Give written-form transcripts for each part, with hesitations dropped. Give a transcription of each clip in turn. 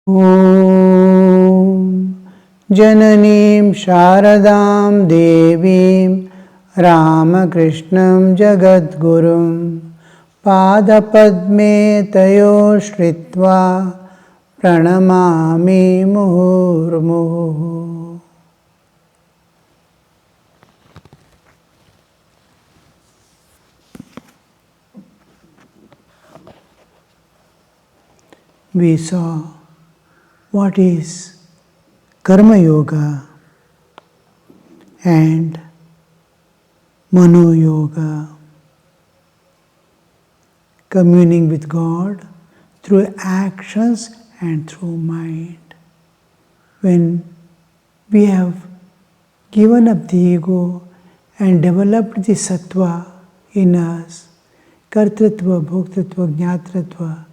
ॐ जननीं शारदां देवीं रामकृष्णं जगद्गुरुं पादपद्मे तयो श्रित्वा प्रणमामि मुहुर्मुहुः। We saw what is Karma Yoga and Mano Yoga, communing with God through actions and through mind. When we have given up the ego and developed the sattva in us, kartritva, bhoktatva, jnatritva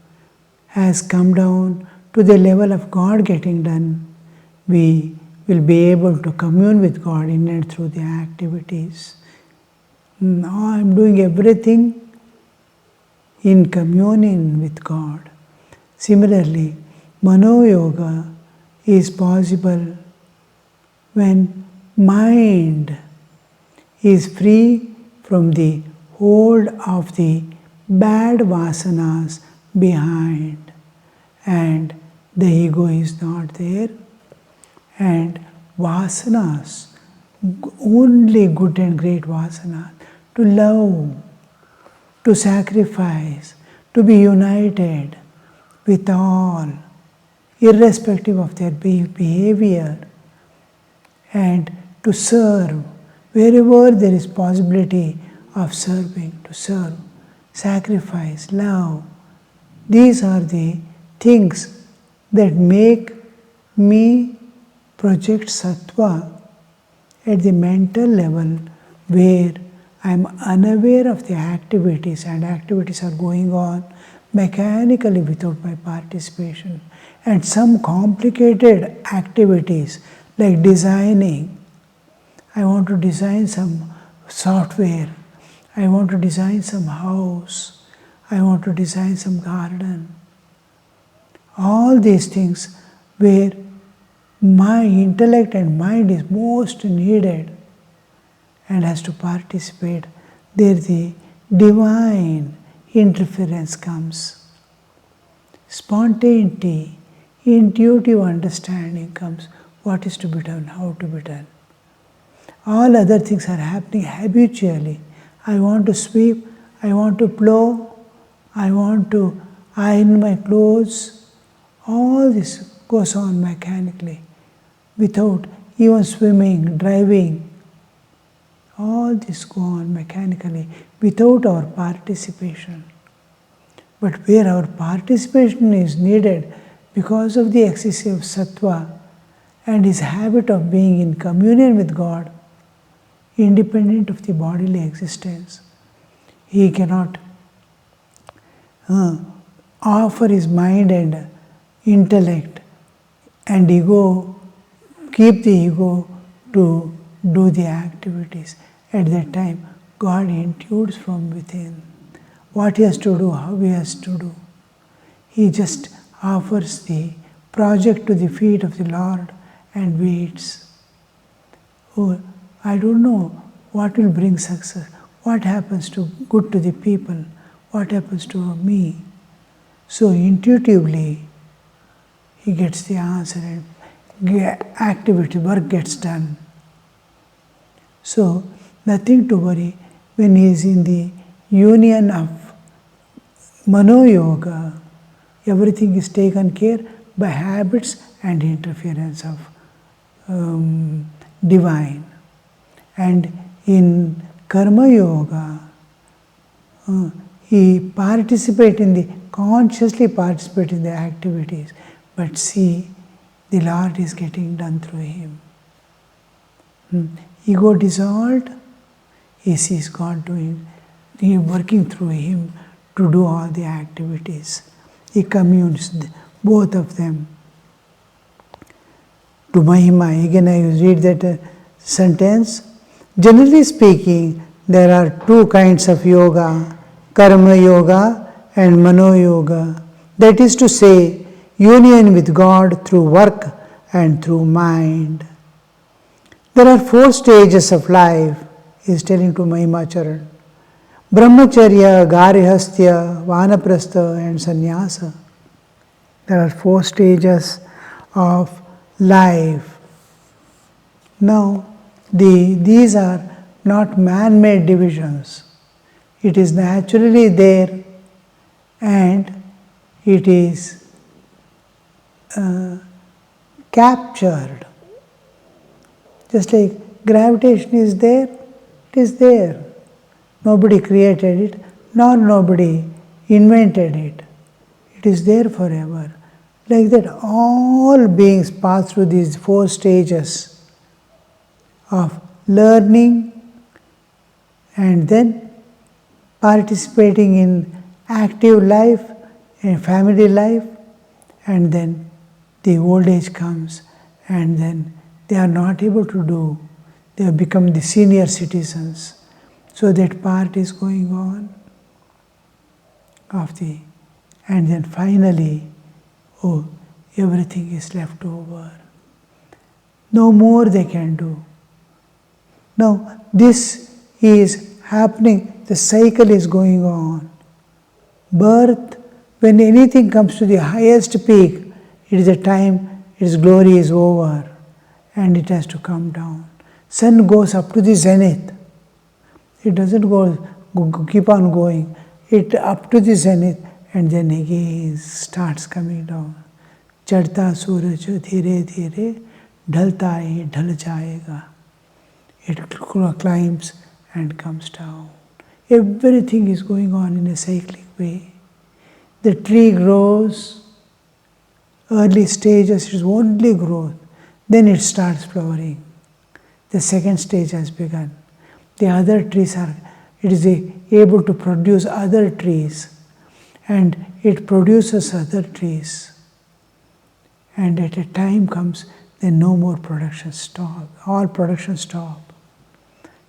has come down to the level of God getting done, we will be able to commune with God in and through the activities. Now I am doing everything in communion with God. Similarly, Mano Yoga is possible when mind is free from the hold of the bad vasanas behind, and the ego is not there, and vasanas, only good and great vasanas, to love, to sacrifice, to be united with all, irrespective of their behavior, and to serve wherever there is possibility of serving, to serve, sacrifice, love. These are the things that make me project sattva at the mental level, where I am unaware of the activities, and activities are going on mechanically without my participation. And some complicated activities like designing. I want to design some software. I want to design some house. I want to design some garden. All these things where my intellect and mind is most needed and has to participate, there the divine interference comes. Spontaneity, intuitive understanding comes. What is to be done, how to be done. All other things are happening habitually. I want to sweep, I want to plow, I want to iron my clothes. All this goes on mechanically, without even swimming, driving. All this goes on mechanically, without our participation. But where our participation is needed because of the excessive sattva and his habit of being in communion with God, independent of the bodily existence, he cannot offer his mind and intellect and ego, keep the ego to do the activities. At that time, God intuits from within what he has to do, how he has to do. He just offers the project to the feet of the Lord and waits. Oh, I don't know what will bring success, what happens to good to the people, what happens to me. So intuitively, he gets the answer and activity, work gets done. So, nothing to worry when he is in the union of Mano Yoga. Everything is taken care by habits and interference of divine. And in Karma Yoga, he consciously participate in the activities, but see, the Lord is getting done through him. Ego dissolved, he sees God doing, he working through him to do all the activities. He communes, both of them. To Mahima, again I read that sentence. Generally speaking, there are two kinds of yoga, Karma Yoga and Mano Yoga. That is to say, union with God through work and through mind. There are 4 stages of life, he is telling to Mahimacharan. Brahmacharya, Garihastya, Vanaprastha and Sannyasa. There are 4 stages of life. Now, these are not man-made divisions. It is naturally there and it is captured. Just like gravitation is there, it is there. Nobody created it, nor nobody invented it. It is there forever. Like that, all beings pass through these 4 stages of learning and then participating in active life and family life, and then the old age comes and then they are not able to do. They have become the senior citizens. So that part is going on and then finally, everything is left over. No more they can do. Now, this is happening, the cycle is going on. Birth, when anything comes to the highest peak, it is a time its glory is over and it has to come down. Sun goes up to the zenith. It doesn't keep on going. It up to the zenith and then again starts coming down. Chadta suraj dheere dheere dhalta hai dhal jayega. It climbs and comes down. Everything is going on in a cyclic way. The tree grows, early stages is only growth, then it starts flowering. The second stage has begun. The other trees it is able to produce other trees and it produces other trees. And at a time comes, then no more production stop. All production stop.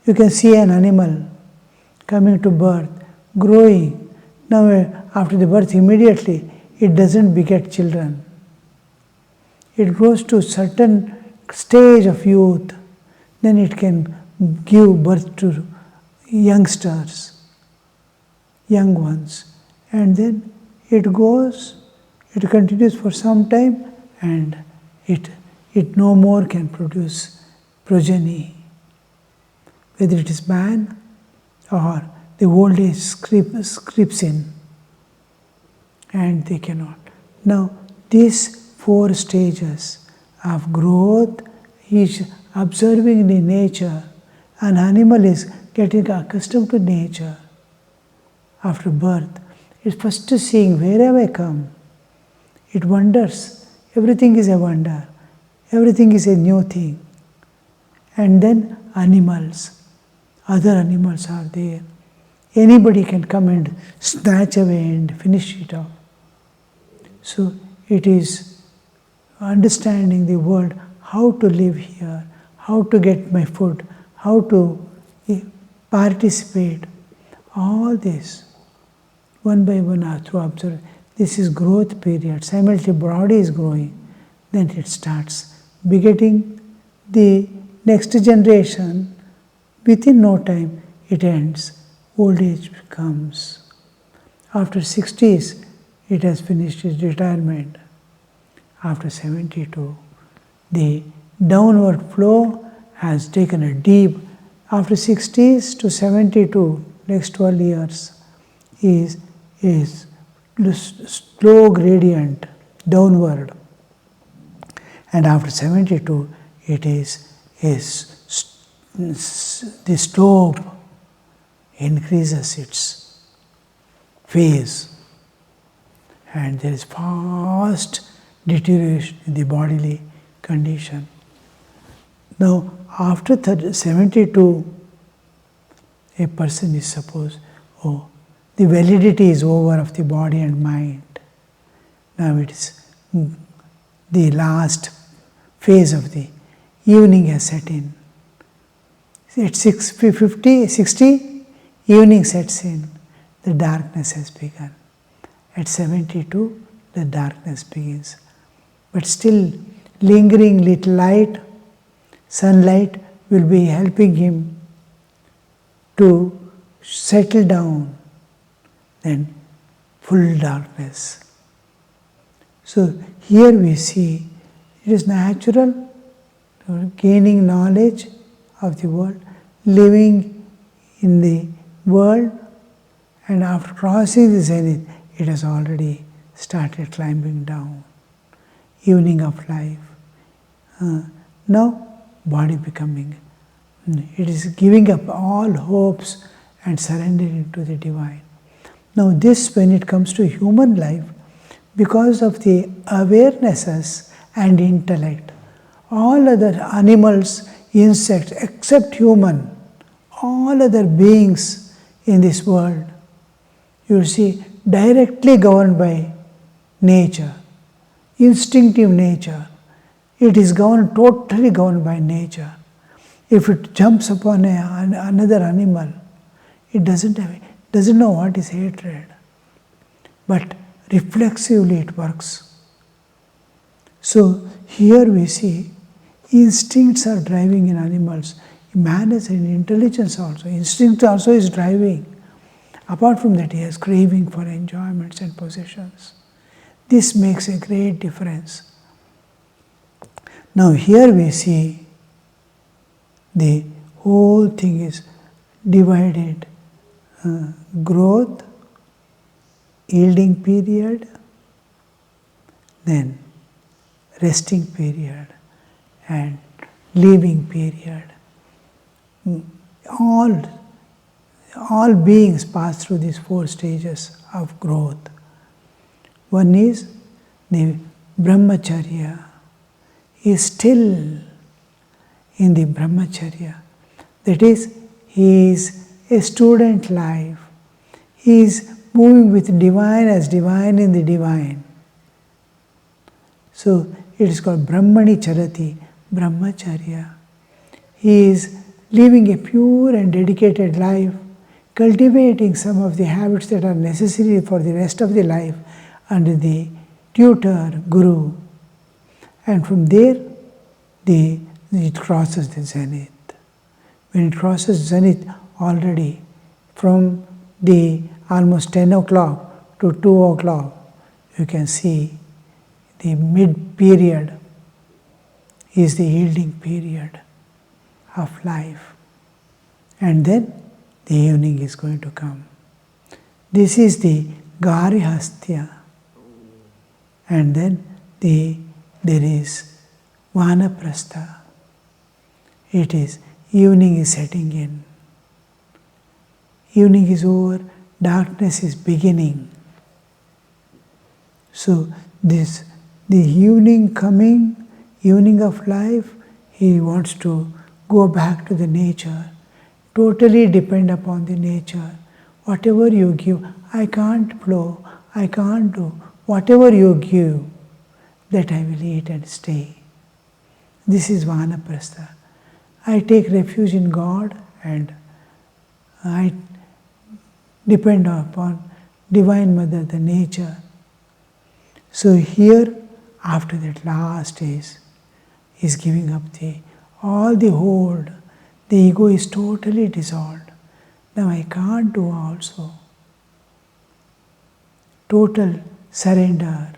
You can see an animal coming to birth, growing. Now after the birth immediately, it doesn't beget children. It grows to a certain stage of youth, then it can give birth to youngsters, young ones. And then it goes, it continues for some time and it no more can produce progeny. Whether it is man or the old age creeps in and they cannot. Now these 4 stages of growth is observing the nature. An animal is getting accustomed to nature after birth. It's first seeing, where have I come? It wonders. Everything is a wonder. Everything is a new thing. And then animals. Other animals are there. Anybody can come and snatch away and finish it off. So it is understanding the world, how to live here, how to get my food, how to participate. All this, one by one, I have to observe. This is growth period. Simultaneously, body is growing. Then it starts begetting the next generation. Within no time, it ends. Old age comes. After 60s, it has finished its retirement. After 72, the downward flow has taken a deep. After 60s to 72, next 12 years, is slow gradient downward. And after 72, it is the slope increases its phase. And there is fast deterioration in the bodily condition. Now, after 72, a person is supposed, the validity is over of the body and mind. Now it is the last phase of the evening has set in. At 60, evening sets in. The darkness has begun. At 72, the darkness begins. But still, lingering little light, sunlight will be helping him to settle down, then full darkness. So here we see it is natural, gaining knowledge of the world, living in the world, and after crossing the zenith, it has already started climbing down. Evening of life. Now, body becoming. It is giving up all hopes and surrendering to the divine. Now this, when it comes to human life, because of the awarenesses and intellect, all other animals, insects, except human, all other beings in this world, you see, directly governed by nature, instinctive nature. It is totally governed by nature. If it jumps upon another animal, it doesn't know what is hatred, but reflexively it works. So here we see instincts are driving in animals. Man has an intelligence also. Instinct also is driving. Apart from that, he has craving for enjoyments and possessions. This makes a great difference. Now here we see the whole thing is divided. Growth, yielding period, then resting period, and leaving period. All beings pass through these 4 stages of growth. One is the brahmacharya. He is still in the brahmacharya. That is, he is a student life. He is moving with divine as divine in the divine. So it is called Brahmani Charati, Brahmacharya. He is living a pure and dedicated life, cultivating some of the habits that are necessary for the rest of the life under the tutor, guru. And from there, it crosses the zenith. When it crosses zenith, already from the almost 10 o'clock to 2 o'clock, you can see the mid-period is the yielding period of life. And then the evening is going to come. This is the Garihastya. And then there is Vanaprastha. It is evening is setting in. Evening is over, darkness is beginning. So the evening coming, evening of life, he wants to go back to the nature, totally depend upon the nature. Whatever you give, I can't blow, I can't do. Whatever you give, that I will eat and stay. This is Vanaprastha. I take refuge in God and I depend upon Divine Mother, the nature. So here, after that last stage, is giving up all the hold. The ego is totally dissolved. Now I can't do also. Total surrender.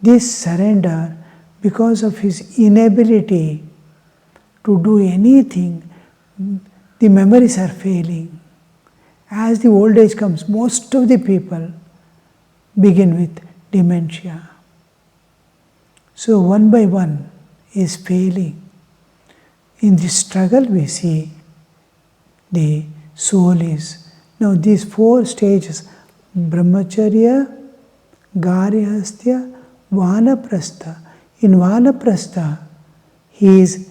This surrender, because of his inability to do anything, the memories are failing. As the old age comes, most of the people begin with dementia. So one by one is failing. In this struggle we see the soul is. Now these 4 stages, Brahmacharya, Garihastya, Vanaprastha. In Vanaprastha, he is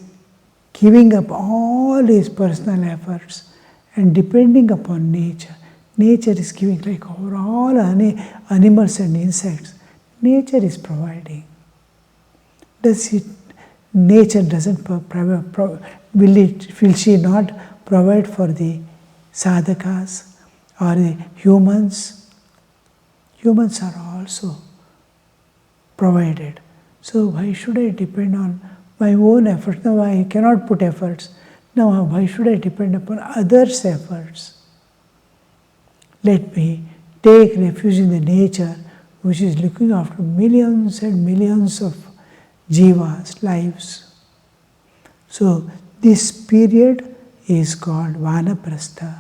giving up all his personal efforts and depending upon nature. Nature is giving, like over all animals and insects. Nature is providing. Nature doesn't will she not provide for the sadhakas or the humans? Humans are also provided. So why should I depend on my own efforts? Now I cannot put efforts. Now why should I depend upon others' efforts? Let me take refuge in the nature which is looking after millions and millions of jivas, lives. So this period is called Vanaprastha.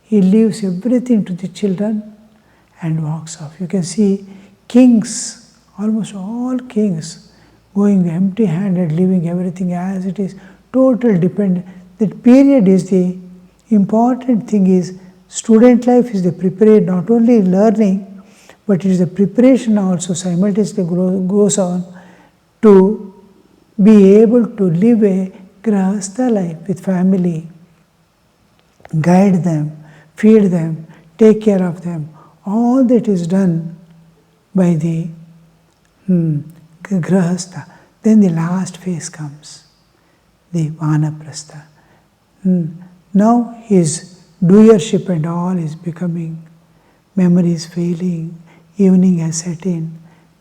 He leaves everything to the children and walks off. You can see kings, almost all kings, going empty-handed, leaving everything as it is, total dependent. That period is the important thing is, student life is the preparation, not only learning, but it is the preparation also simultaneously goes on to be able to live a grahastha life with family, guide them, feed them, take care of them. All that is done by the grahastha. Then the last phase comes, the vanaprastha. Now his doership and all is becoming, memory is failing, evening has set in.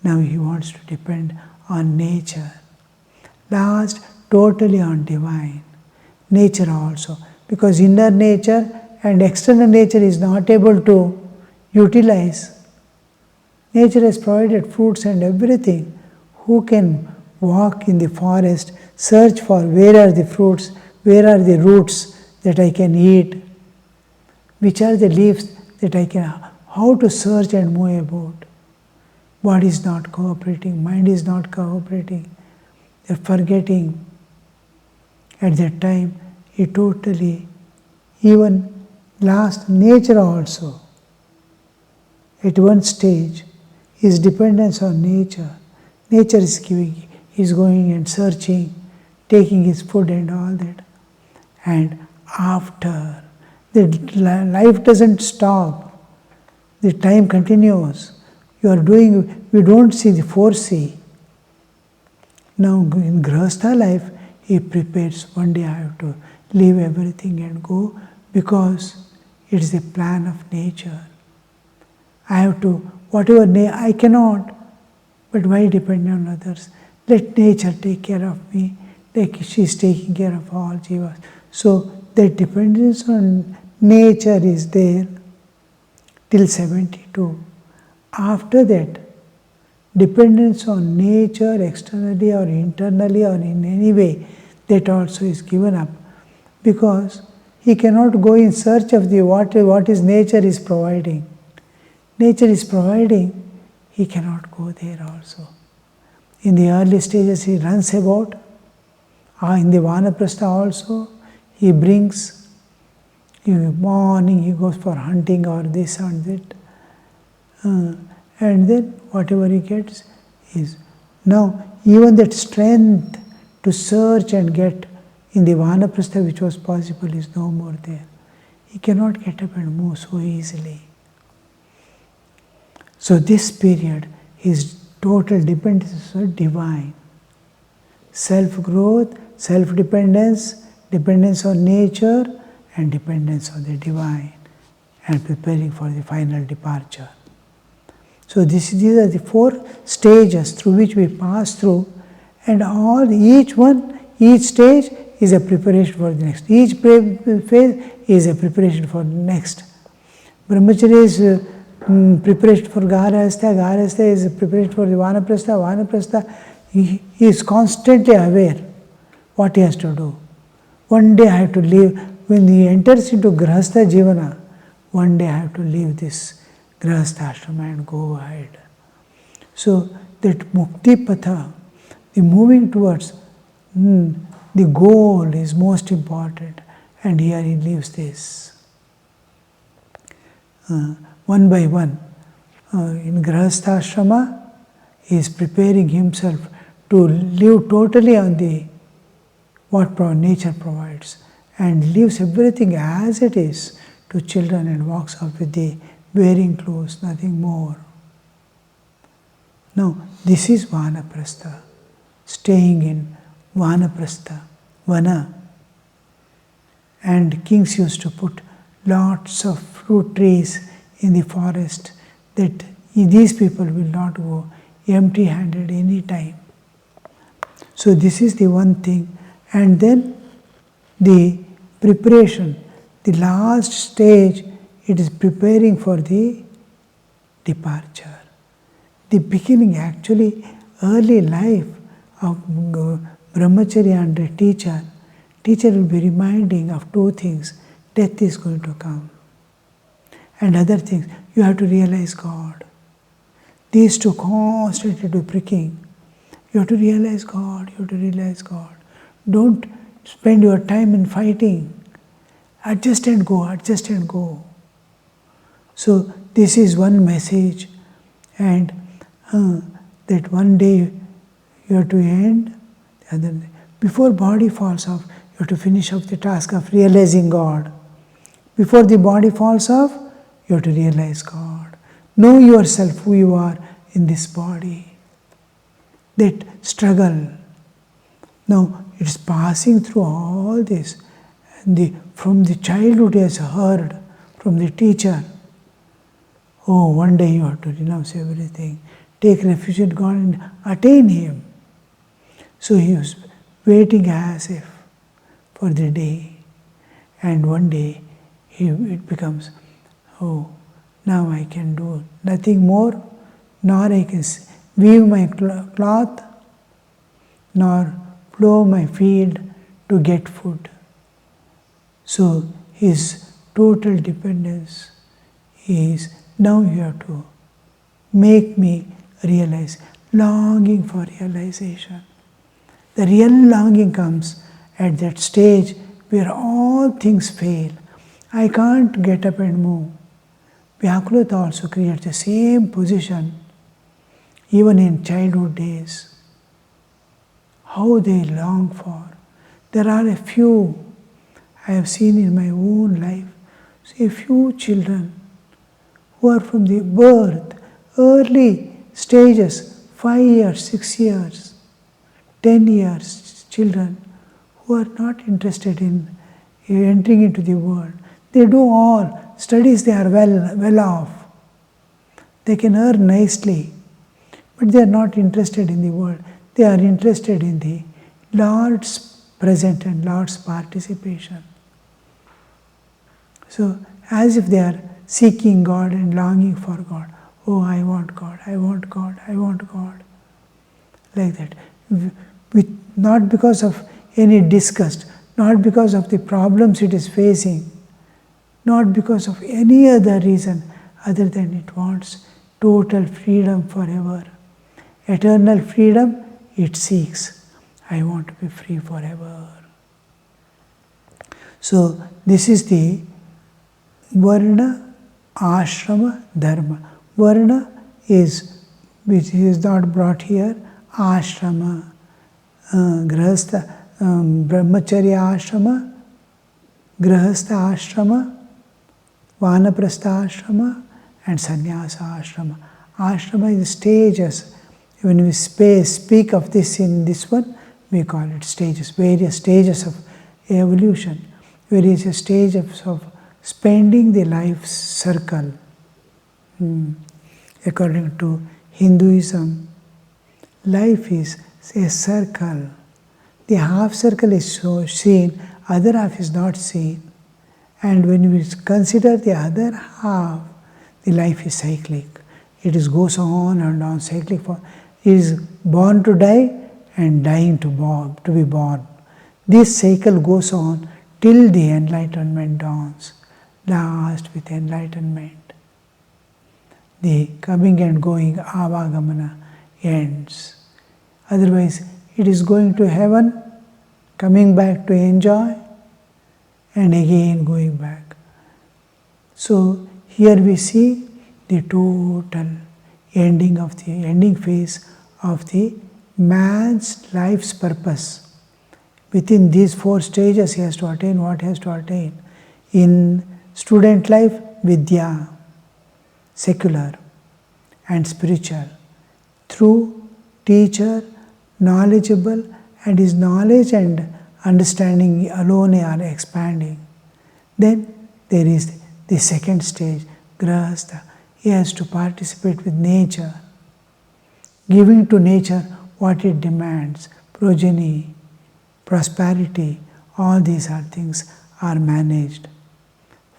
Now he wants to depend on nature. Last, totally on divine. Nature also. Because inner nature and external nature is not able to utilize. Nature has provided fruits and everything. Who can walk in the forest, search for where are the fruits, where are the roots that I can eat, which are the leaves that I can, how to search and move about. Body is not cooperating, mind is not cooperating, they're forgetting. At that time, he totally, even last nature also, at one stage, his dependence on nature. Nature is giving, he's going and searching, taking his food and all that. And after, the life doesn't stop, the time continues. You are doing, we don't see the foresee. Now in Grahastha life, he prepares, one day I have to leave everything and go because it's the plan of nature. I have to, whatever, I cannot, but why depend on others? Let nature take care of me, like she's taking care of all jivas. So that dependence on nature is there till 72. After that, dependence on nature externally or internally or in any way, that also is given up. Because he cannot go in search of the what is nature is providing. Nature is providing, he cannot go there also. In the early stages he runs about. In the Vanaprastha also, he brings, in the morning he goes for hunting or this and that. And then whatever he gets is, now even that strength to search and get in the Vanaprastha which was possible is no more there. He cannot get up and move so easily. So this period, his total dependence on divine. Self-growth, self-dependence, dependence on nature, and dependence on the divine, and preparing for the final departure. So these are the 4 stages through which we pass through, and each stage is a preparation for the next. Each phase is a preparation for the next. Brahmacharya is preparation for Garahastha, Garahastha is preparation for the Vanaprastha, Vanaprastha, he is constantly aware what he has to do. One day I have to leave, when he enters into Grahastha Jivana, one day I have to leave this Grahastha Ashrama and go ahead. So that Mukti Patha, the moving towards the goal is most important, and here he leaves this. One by one, in Grahastha Ashrama, he is preparing himself to live totally on the what nature provides, and leaves everything as it is to children and walks off with the wearing clothes, nothing more. Now, this is Vanaprastha, staying in Vanaprastha, Vana. And kings used to put lots of fruit trees in the forest that these people will not go empty-handed any time. So this is the one thing. And then the preparation, the last stage, it is preparing for the departure. The beginning, actually, early life of brahmacharya and the teacher will be reminding of two things. Death is going to come. And other things, you have to realize God. These two constantly do pricking. You have to realize God, you have to realize God. Don't spend your time in fighting. Adjust and go, adjust and go. So this is one message, and that one day you have to end, the other day. Before body falls off, you have to finish off the task of realizing God. Before the body falls off, you have to realize God. Know yourself, who you are in this body. That struggle. Now, it's passing through all this. And from the childhood he has heard from the teacher, oh, one day you have to renounce everything. Take refuge in God and attain Him. So he was waiting as if for the day. And one day it becomes, oh, now I can do nothing more, nor I can weave my cloth, nor plow my field to get food. So his total dependence is, now you have to make me realize, longing for realization. The real longing comes at that stage where all things fail. I can't get up and move. Vyakulata also creates the same position, even in childhood days. How they long for. There are a few I have seen in my own life, a few children who are from the birth, early stages, 5 years, 6 years, 10 years, children who are not interested in entering into the world. They do all studies, they are well off. They can earn nicely, but they are not interested in the world. They are interested in the Lord's presence and Lord's participation. So, as if they are seeking God and longing for God. Oh, I want God, I want God, I want God. Like that. Not because of any disgust, not because of the problems it is facing, not because of any other reason other than it wants total freedom forever. Eternal freedom it seeks. I want to be free forever. So this is the Varna, Ashrama, Dharma. Varna is, which is not brought here, Ashrama, Grahastha, Brahmacharya Ashrama, Grahastha Ashrama, Vanaprastha Ashrama, and Sannyasa Ashrama. Ashrama is stages. When we speak of this in this one, we call it stages, various stages of evolution, various stages of spending the life circle. According to Hinduism, life is a circle. The half circle is seen, other half is not seen. And when we consider the other half, the life is cyclic. It goes on and on, cyclic. It is born to die and dying to be born. This cycle goes on till the enlightenment dawns. Last with enlightenment, the coming and going avagamana ends. Otherwise, it is going to heaven, coming back to enjoy, and again going back. So here we see the total ending phase of the man's life's purpose. Within these 4 stages, he has to attain what he has to attain. In student life, vidya, secular and spiritual. Through teacher, knowledgeable, and his knowledge and understanding alone are expanding. Then there is the second stage, grahastha. He has to participate with nature. giving to nature what it demands, progeny, prosperity, all these are things are managed.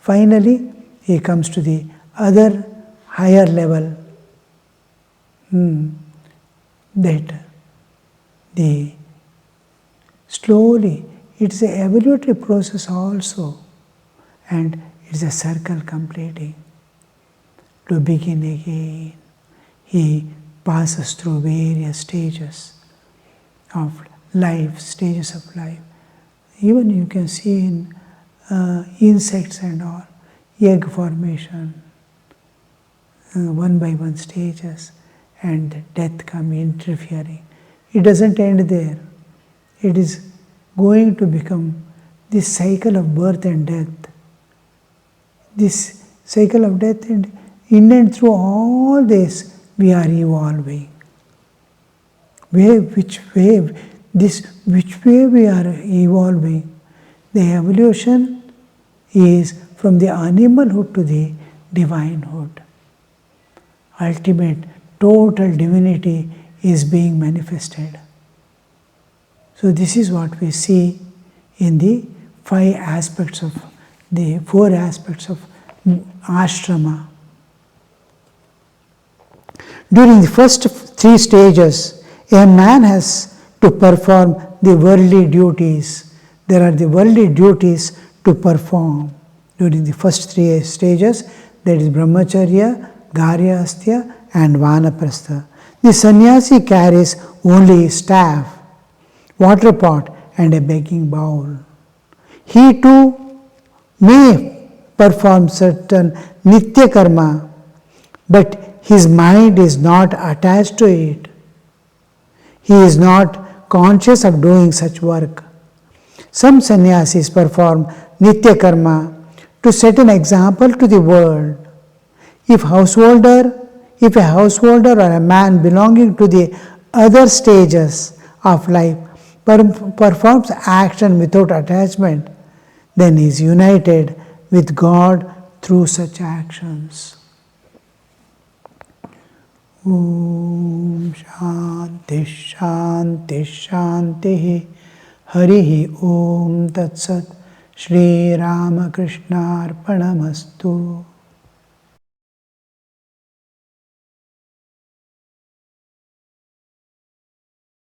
Finally, he comes to the other higher level, that the slowly, it's an evolutionary process also, and it's a circle completing. To begin again, he passes through various stages of life, stages of life. Even you can see in insects and all, egg formation, one by one stages, and death come interfering. It doesn't end there. It is going to become this cycle of birth and death. This cycle of death, and in and through all this, we are evolving. Which way we are evolving? The evolution is from the animalhood to the divinehood. Ultimate, total divinity is being manifested. So this is what we see in the four aspects of ashrama. During the first three stages, a man has to perform the worldly duties. There are the worldly duties to perform during the first three stages, that is brahmacharya, garyastya and vanaprastha. The sannyasi carries only his staff, water pot and a begging bowl. He too may perform certain nitya karma, but his mind is not attached to it. He is not conscious of doing such work. Some sannyasis perform nitya karma to set an example to the world. If a householder or a man belonging to the other stages of life performs action without attachment, then he is united with God through such actions. Om Shanti Shanti Shanti Harihi Om Tat Sat Shri Ramakrishna Arpanamastu.